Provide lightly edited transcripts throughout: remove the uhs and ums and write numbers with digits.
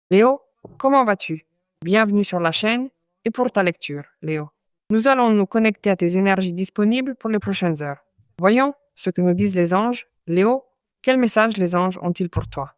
Léo, comment vas-tu? Bienvenue sur la chaîne et pour ta lecture, Léo. Nous allons nous connecter à tes énergies disponibles pour les prochaines heures. Voyons ce que nous disent les anges. Léo, quel message les anges ont-ils pour toi?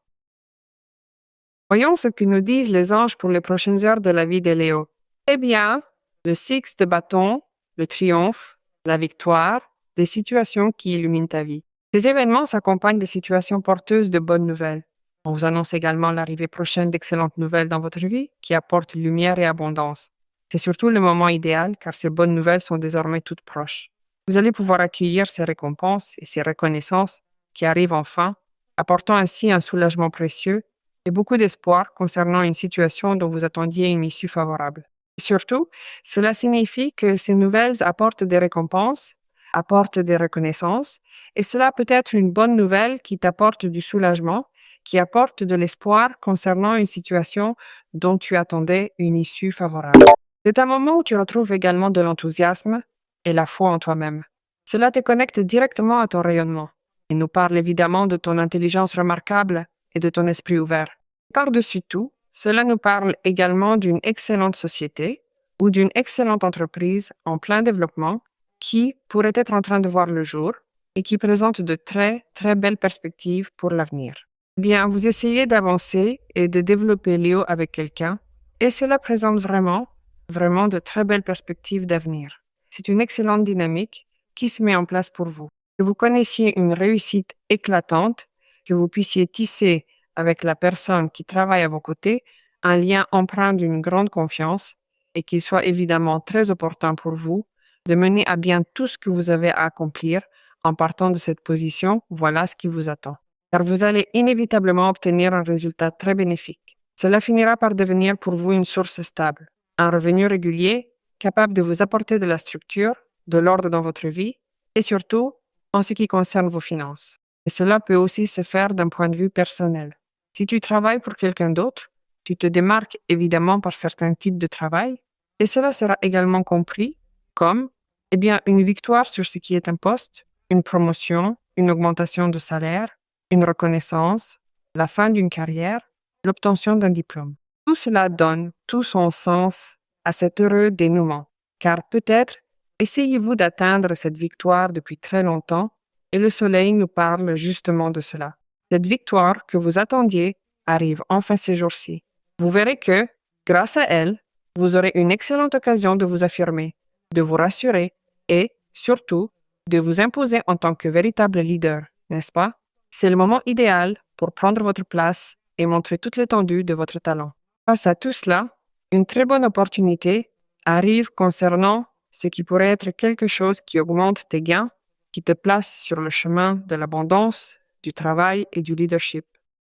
Voyons ce que nous disent les anges pour les prochaines heures de la vie de Léo. Eh bien, le six de bâton, le triomphe, la victoire, des situations qui illuminent ta vie. Ces événements s'accompagnent de situations porteuses de bonnes nouvelles. On vous annonce également l'arrivée prochaine d'excellentes nouvelles dans votre vie qui apportent lumière et abondance. C'est surtout le moment idéal car ces bonnes nouvelles sont désormais toutes proches. Vous allez pouvoir accueillir ces récompenses et ces reconnaissances qui arrivent enfin, apportant ainsi un soulagement précieux et beaucoup d'espoir concernant une situation dont vous attendiez une issue favorable. Et surtout, cela signifie que ces nouvelles apportent des récompenses, apportent des reconnaissances, et cela peut être une bonne nouvelle qui t'apporte du soulagement, qui apporte de l'espoir concernant une situation dont tu attendais une issue favorable. C'est un moment où tu retrouves également de l'enthousiasme et la foi en toi-même. Cela te connecte directement à ton rayonnement. Il nous parle évidemment de ton intelligence remarquable et de ton esprit ouvert. Par-dessus tout, cela nous parle également d'une excellente société ou d'une excellente entreprise en plein développement qui pourrait être en train de voir le jour et qui présente de très, très belles perspectives pour l'avenir. Eh bien, vous essayez d'avancer et de développer Léo avec quelqu'un et cela présente vraiment, vraiment de très belles perspectives d'avenir. C'est une excellente dynamique qui se met en place pour vous. Que vous connaissiez une réussite éclatante, que vous puissiez tisser avec la personne qui travaille à vos côtés un lien empreint d'une grande confiance et qu'il soit évidemment très opportun pour vous de mener à bien tout ce que vous avez à accomplir en partant de cette position, voilà ce qui vous attend. Car vous allez inévitablement obtenir un résultat très bénéfique. Cela finira par devenir pour vous une source stable, un revenu régulier capable de vous apporter de la structure, de l'ordre dans votre vie et surtout en ce qui concerne vos finances. Et cela peut aussi se faire d'un point de vue personnel. Si tu travailles pour quelqu'un d'autre, tu te démarques évidemment par certains types de travail et cela sera également compris comme une victoire sur ce qui est un poste, une promotion, une augmentation de salaire, une reconnaissance, la fin d'une carrière, l'obtention d'un diplôme. Tout cela donne tout son sens à cet heureux dénouement, car peut-être essayez-vous d'atteindre cette victoire depuis très longtemps et le soleil nous parle justement de cela. Cette victoire que vous attendiez arrive enfin ces jours-ci. Vous verrez que, grâce à elle, vous aurez une excellente occasion de vous affirmer, de vous rassurer et, surtout, de vous imposer en tant que véritable leader, n'est-ce pas? C'est le moment idéal pour prendre votre place et montrer toute l'étendue de votre talent. Face à tout cela, une très bonne opportunité arrive concernant ce qui pourrait être quelque chose qui augmente tes gains, qui te place sur le chemin de l'abondance, du travail et du leadership.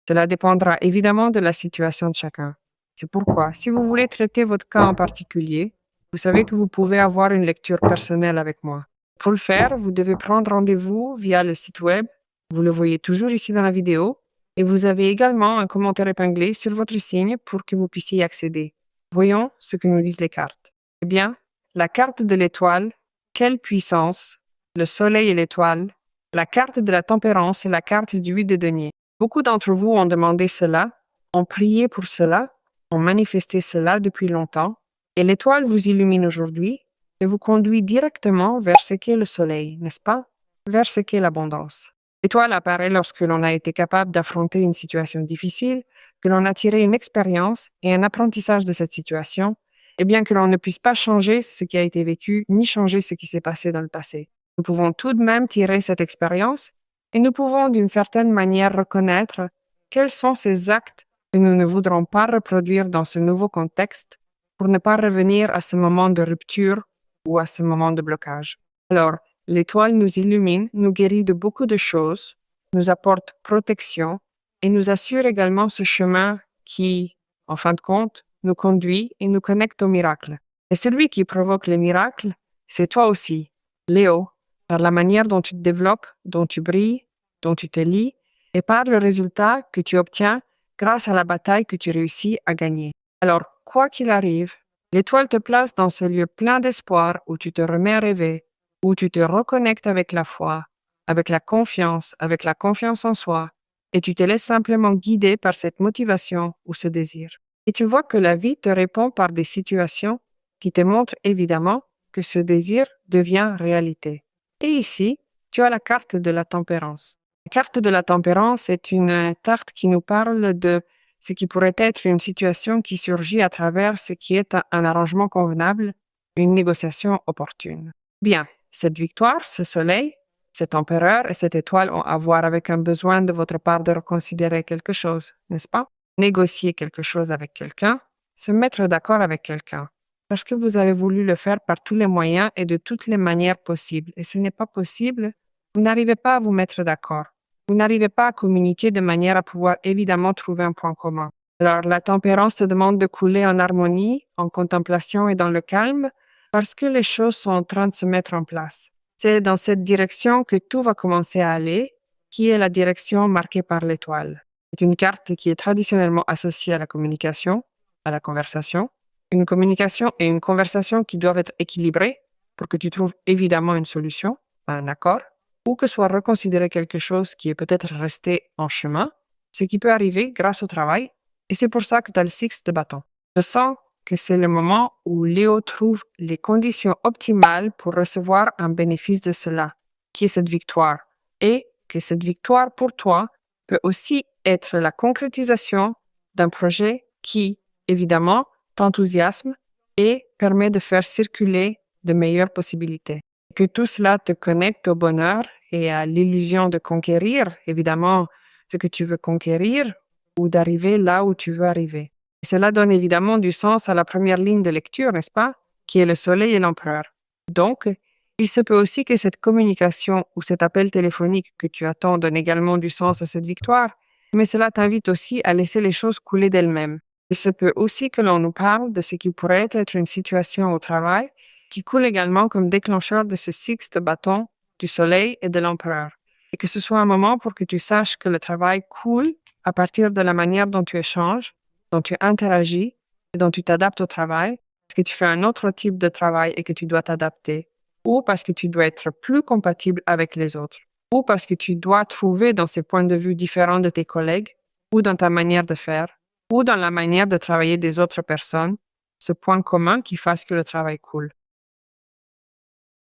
Cela dépendra évidemment de la situation de chacun. C'est pourquoi, si vous voulez traiter votre cas en particulier, vous savez que vous pouvez avoir une lecture personnelle avec moi. Pour le faire, vous devez prendre rendez-vous via le site web. Vous le voyez toujours ici dans la vidéo. Et vous avez également un commentaire épinglé sur votre signe pour que vous puissiez y accéder. Voyons ce que nous disent les cartes. Eh bien, la carte de l'étoile, quelle puissance! Le soleil et l'étoile, la carte de la tempérance et la carte du 8 de denier. Beaucoup d'entre vous ont demandé cela, ont prié pour cela, ont manifesté cela depuis longtemps, et l'étoile vous illumine aujourd'hui et vous conduit directement vers ce qu'est le soleil, n'est-ce pas? Vers ce qu'est l'abondance. L'étoile apparaît lorsque l'on a été capable d'affronter une situation difficile, que l'on a tiré une expérience et un apprentissage de cette situation, et bien que l'on ne puisse pas changer ce qui a été vécu, ni changer ce qui s'est passé dans le passé. Nous pouvons tout de même tirer cette expérience et nous pouvons d'une certaine manière reconnaître quels sont ces actes que nous ne voudrons pas reproduire dans ce nouveau contexte pour ne pas revenir à ce moment de rupture ou à ce moment de blocage. Alors, l'étoile nous illumine, nous guérit de beaucoup de choses, nous apporte protection et nous assure également ce chemin qui, en fin de compte, nous conduit et nous connecte au miracle. Et celui qui provoque les miracles, c'est toi aussi, Léo, par la manière dont tu te développes, dont tu brilles, dont tu te lis, et par le résultat que tu obtiens grâce à la bataille que tu réussis à gagner. Alors, quoi qu'il arrive, l'étoile te place dans ce lieu plein d'espoir où tu te remets à rêver, où tu te reconnectes avec la foi, avec la confiance en soi, et tu te laisses simplement guider par cette motivation ou ce désir. Et tu vois que la vie te répond par des situations qui te montrent évidemment que ce désir devient réalité. Et ici, tu as la carte de la tempérance. La carte de la tempérance est une carte qui nous parle de ce qui pourrait être une situation qui surgit à travers ce qui est un arrangement convenable, une négociation opportune. Bien, cette victoire, ce soleil, cet empereur et cette étoile ont à voir avec un besoin de votre part de reconsidérer quelque chose, n'est-ce pas? Négocier quelque chose avec quelqu'un, se mettre d'accord avec quelqu'un, parce que vous avez voulu le faire par tous les moyens et de toutes les manières possibles, et ce n'est pas possible, vous n'arrivez pas à vous mettre d'accord. Vous n'arrivez pas à communiquer de manière à pouvoir évidemment trouver un point commun. Alors, la tempérance te demande de couler en harmonie, en contemplation et dans le calme, parce que les choses sont en train de se mettre en place. C'est dans cette direction que tout va commencer à aller, qui est la direction marquée par l'étoile. C'est une carte qui est traditionnellement associée à la communication, à la conversation. Une communication et une conversation qui doivent être équilibrées pour que tu trouves évidemment une solution, un accord, ou que soit reconsidéré quelque chose qui est peut-être resté en chemin, ce qui peut arriver grâce au travail, et c'est pour ça que tu as le six de bâton. Je sens que c'est le moment où Léo trouve les conditions optimales pour recevoir un bénéfice de cela, qui est cette victoire, et que cette victoire pour toi peut aussi être la concrétisation d'un projet qui, évidemment, t'enthousiasme et permet de faire circuler de meilleures possibilités. Que tout cela te connecte au bonheur et à l'illusion de conquérir, évidemment, ce que tu veux conquérir ou d'arriver là où tu veux arriver. Et cela donne évidemment du sens à la première ligne de lecture, n'est-ce pas? Qui est le soleil et l'empereur. Donc, il se peut aussi que cette communication ou cet appel téléphonique que tu attends donne également du sens à cette victoire, mais cela t'invite aussi à laisser les choses couler d'elles-mêmes. Il se peut aussi que l'on nous parle de ce qui pourrait être une situation au travail qui coule également comme déclencheur de ce six de bâton du soleil et de l'empereur. Et que ce soit un moment pour que tu saches que le travail coule à partir de la manière dont tu échanges, dont tu interagis et dont tu t'adaptes au travail, parce que tu fais un autre type de travail et que tu dois t'adapter, ou parce que tu dois être plus compatible avec les autres, ou parce que tu dois trouver dans ces points de vue différents de tes collègues, ou dans ta manière de faire, ou dans la manière de travailler des autres personnes, ce point commun qui fasse que le travail coule.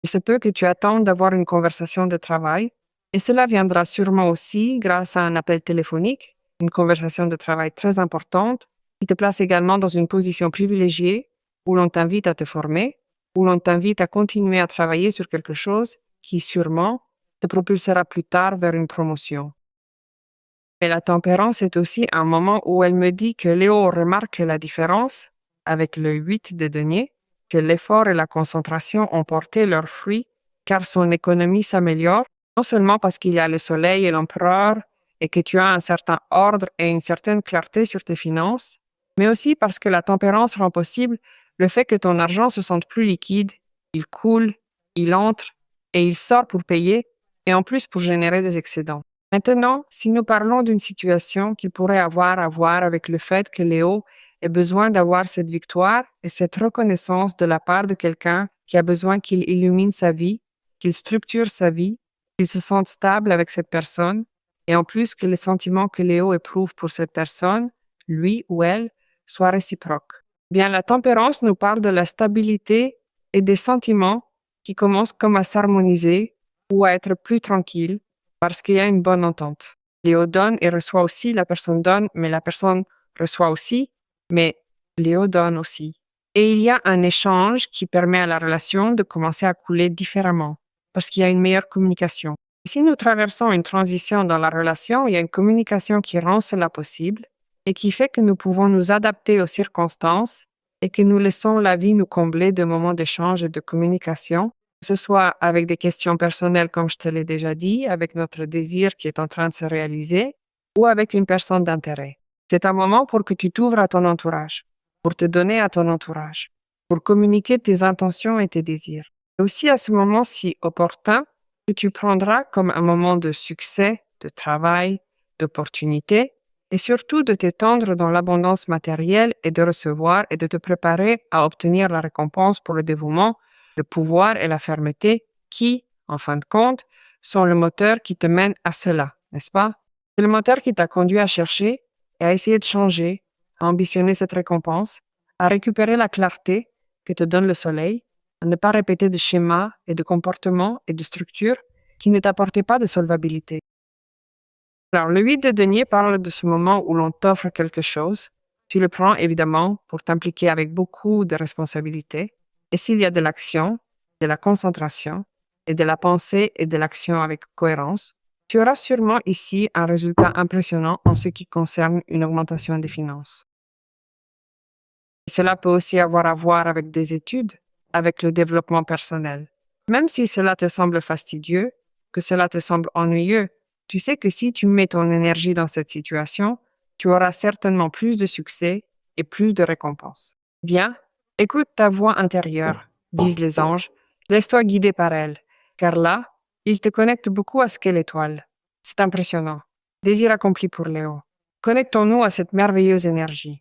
Il se peut que tu attendes d'avoir une conversation de travail, et cela viendra sûrement aussi grâce à un appel téléphonique, une conversation de travail très importante, qui te place également dans une position privilégiée, où l'on t'invite à te former, où l'on t'invite à continuer à travailler sur quelque chose qui sûrement te propulsera plus tard vers une promotion. Mais la tempérance est aussi un moment où elle me dit que Léo remarque la différence avec le 8 de denier, que l'effort et la concentration ont porté leurs fruits, car son économie s'améliore, non seulement parce qu'il y a le soleil et l'empereur, et que tu as un certain ordre et une certaine clarté sur tes finances, mais aussi parce que la tempérance rend possible le fait que ton argent se sente plus liquide, il coule, il entre et il sort pour payer, et en plus pour générer des excédents. Maintenant, si nous parlons d'une situation qui pourrait avoir à voir avec le fait que Léo ait besoin d'avoir cette victoire et cette reconnaissance de la part de quelqu'un qui a besoin qu'il illumine sa vie, qu'il structure sa vie, qu'il se sente stable avec cette personne, et en plus que les sentiments que Léo éprouve pour cette personne, lui ou elle, soient réciproques. Bien, la tempérance nous parle de la stabilité et des sentiments qui commencent comme à s'harmoniser ou à être plus tranquilles parce qu'il y a une bonne entente. Léo donne et reçoit aussi, la personne donne, mais la personne reçoit aussi, mais Léo donne aussi. Et il y a un échange qui permet à la relation de commencer à couler différemment, parce qu'il y a une meilleure communication. Si nous traversons une transition dans la relation, il y a une communication qui rend cela possible et qui fait que nous pouvons nous adapter aux circonstances et que nous laissons la vie nous combler de moments d'échange et de communication, que ce soit avec des questions personnelles, comme je te l'ai déjà dit, avec notre désir qui est en train de se réaliser, ou avec une personne d'intérêt. C'est un moment pour que tu t'ouvres à ton entourage, pour te donner à ton entourage, pour communiquer tes intentions et tes désirs. Et aussi à ce moment si opportun que tu prendras comme un moment de succès, de travail, d'opportunité, et surtout de t'étendre dans l'abondance matérielle et de recevoir et de te préparer à obtenir la récompense pour le dévouement, le pouvoir et la fermeté qui, en fin de compte, sont le moteur qui te mène à cela, n'est-ce pas? C'est le moteur qui t'a conduit à chercher et à essayer de changer, à ambitionner cette récompense, à récupérer la clarté que te donne le soleil, à ne pas répéter de schémas et de comportements et de structures qui ne t'apportaient pas de solvabilité. Alors, le 8 de denier parle de ce moment où l'on t'offre quelque chose. Tu le prends évidemment pour t'impliquer avec beaucoup de responsabilités. Et s'il y a de l'action, de la concentration et de la pensée et de l'action avec cohérence, tu auras sûrement ici un résultat impressionnant en ce qui concerne une augmentation des finances. Cela peut aussi avoir à voir avec des études, avec le développement personnel. Même si cela te semble fastidieux, que cela te semble ennuyeux, tu sais que si tu mets ton énergie dans cette situation, tu auras certainement plus de succès et plus de récompenses. Bien, écoute ta voix intérieure, disent les anges, laisse-toi guider par elle, car là, il te connecte beaucoup à ce qu'est l'étoile. C'est impressionnant. Désir accompli pour Léo. Connectons-nous à cette merveilleuse énergie.